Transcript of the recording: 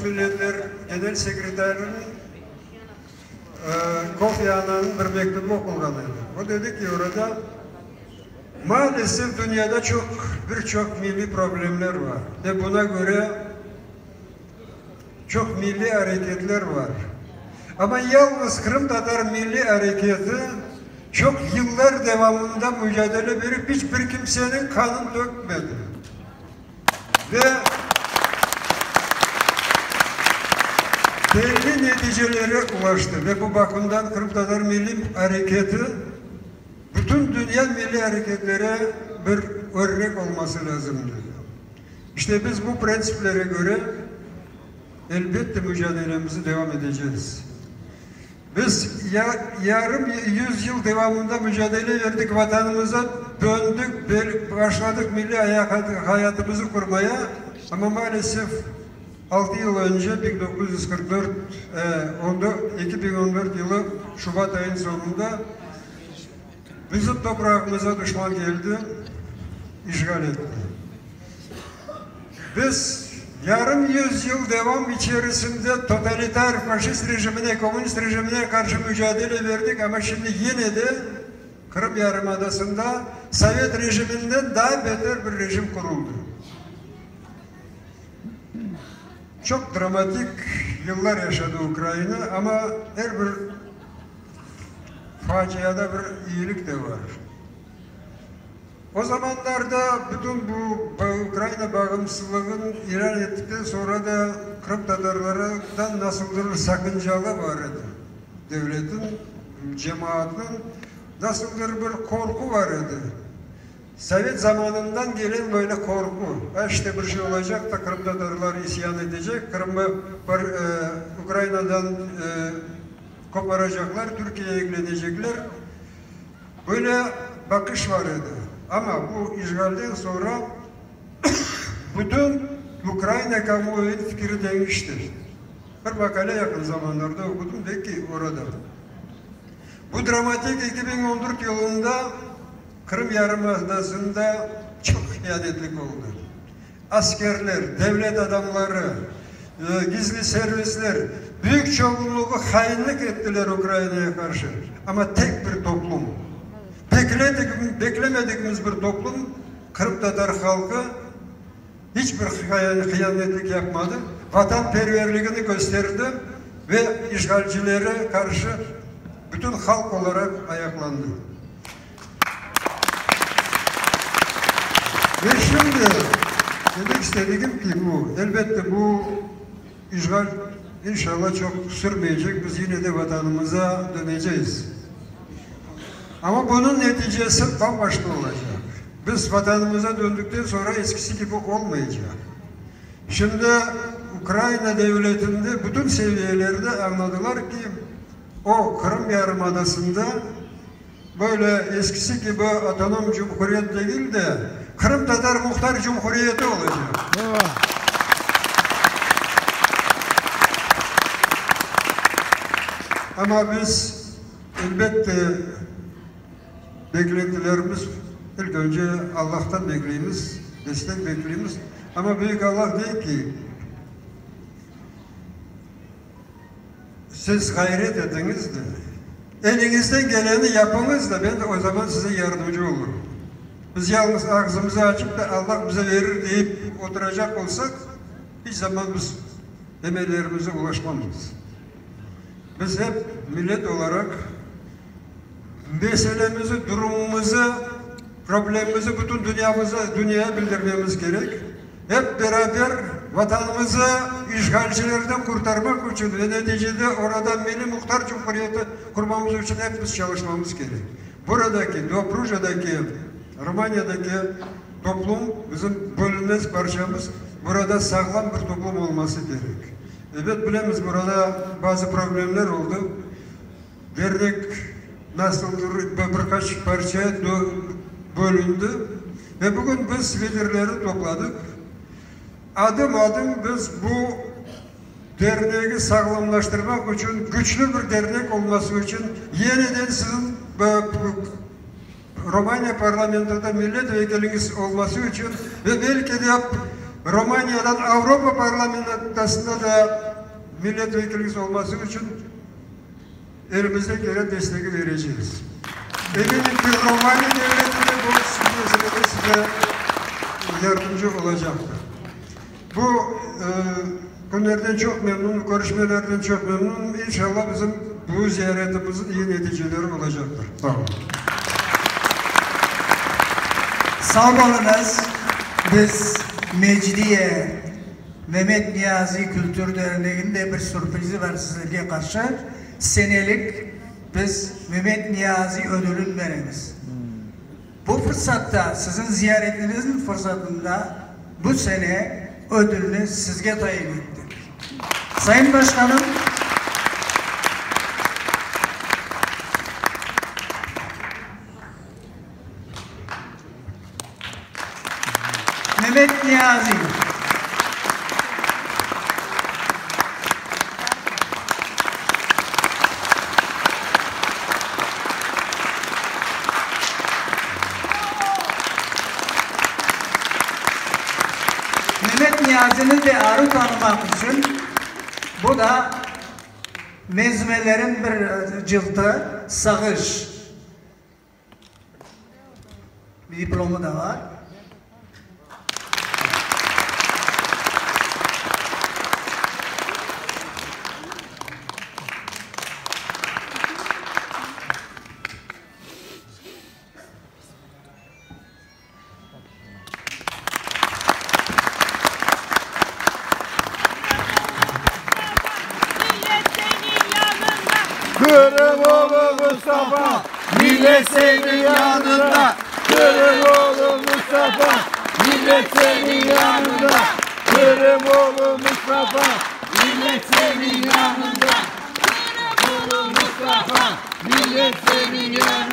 Birleşmiş Milletler Genel Sekreterinin Kofi Annan'ın bir mektubu okunganıydı. O dedi ki orada maalesef dünyada birçok milli problemler var ve buna göre çok milli hareketler var. Ama yalnız Kırım Tatar Milli Hareketi çok yıllar devamında mücadele verip hiçbir kimsenin kanını dökmedi. Ve belli neticelere ulaştı ve bu bakımdan Kırım Tatar Milli Hareketi bütün dünya milli hareketlere bir örnek olması lazımdı. İşte biz bu prensiplere göre elbette mücadelemizi devam edeceğiz. Biz yarım yüzyıl devamında mücadele verdik, vatanımıza döndük, başladık milli hayatımızı kurmaya ama maalesef 6 yıl önce 2014 yılı Şubat ayının sonunda bizim toprağımıza düşman geldi, işgal etti. Biz yarım yüzyıl devam içerisinde totaliter faşist rejimine, komünist rejimine karşı mücadele verdik ama şimdi yine de Kırım Yarımadası'nda Sovyet rejiminden daha beter bir rejim kuruldu. Çok dramatik yıllar yaşadı Ukrayna ama her bir faciada bir iyilik de var. O zamanlarda bütün bu Ukrayna bağımsızlığını ilan ettikten sonra da Kırım Tatarlarından nasıldır sakıncalı vardı. Devletin, cemaatin nasıldır bir korku vardı. Sovyet zamanından gelen böyle korku. İşte bir şey olacak da Kırım Tatarları isyan edecek, Kırım'ı Ukrayna'dan koparacaklar, Türkiye'ye eklenecekler. Böyle bakış vardı. Ama bu işgalden sonra bütün Ukrayna kamuoyunun fikri değişti. Bir makale yakın zamanlarda okudum de ki orada. Bu dramatik 2014 yılında Kırım Yarımadası'nda çok hiyadetlik oldu. Askerler, devlet adamları, gizli servisler büyük çoğunluğu hainlik ettiler Ukrayna'ya karşı. Ama tek bir toplum, beklemediğimiz bir toplum, Kırım Tatar halkı hiçbir hıyanetlik yapmadı. Vatanperverliğini gösterdi ve işgalcilere karşı bütün halk olarak ayaklandı. Ve şimdi demek istediğim ki elbette bu işgal inşallah çok sürmeyecek. Biz yine de vatanımıza döneceğiz. Ama bunun neticesi bambaşka olacak. Biz vatanımıza döndükten sonra eskisi gibi olmayacak. Şimdi Ukrayna devletinde bütün seviyelerde anladılar ki o Kırım Yarımadası'nda böyle eskisi gibi otonom cumhuriyet değil de Kırım Tatar Muhtar Cumhuriyeti olacak. Ama biz elbette beklentilerimiz ilk önce Allah'tan bekleyimiz, destek bekleyimiz. Ama büyük Allah değil ki siz gayret ediniz de elinizden geleni yapınız da ben de o zaman size yardımcı olurum. Biz yalnız ağzımızı açıp da Allah bize verir deyip oturacak olsak hiç zaman biz emellerimize ulaşmamayız. Biz hep millet olarak meselemizi, durumumuzu, problemimizi bütün dünyaya bildirmemiz gerek. Hep beraber vatanımızı işgalcilerden kurtarmak için ve neticede orada Milli Muhtar Cumhuriyeti kurmamız için hepimiz çalışmamız gerek. Buradaki, Dobruja'daki, Romanya'daki toplum bizim bölünmez parçamız. Burada sağlam bir toplum olması gerek. Evet bilemiz burada bazı problemler oldu. Dernek nasıldır birkaç parçaya bölündü. Ve bugün biz liderleri topladık. Adım adım biz bu derneği sağlamlaştırmak için, güçlü bir dernek olması için yeniden sizin Romanya parlamentoda milletvekiliniz olması için ve belki de Romanya'dan Avrupa Parlamentosu'nda da milletvekilimiz olması için elimizden gelen desteği vereceğiz. Eminim ki Romanya devleti de bu meselede size yardımcı olacaktır. Bu günlerden çok memnunum, görüşmelerden çok memnunum. İnşallah bizim bu ziyaretimizin iyi neticeleri olacaktır. Sağ olun. Sağ olunuz. Biz Mecidiye Mehmet Niyazi Kültür Derneği'nde bir sürprizi var sizlere karşı. Senelik biz Mehmet Niyazi ödülünü veririz. Bu fırsatta, sizin ziyaretinizin fırsatında bu sene ödülünü sizge tayin ettik. Sayın Başkanım, Mehmet Niyazi Mehmet Niyazi'nin de arı tanımak için bu da mezmelerin bir cilti sağış bir diplomu da var. Kırımoğlu Mustafa, millet senin yanında. Kırımoğlu Mustafa, millet senin yanında. Kırımoğlu Mustafa, millet senin yanında. Kırımoğlu Mustafa, millet senin yanında.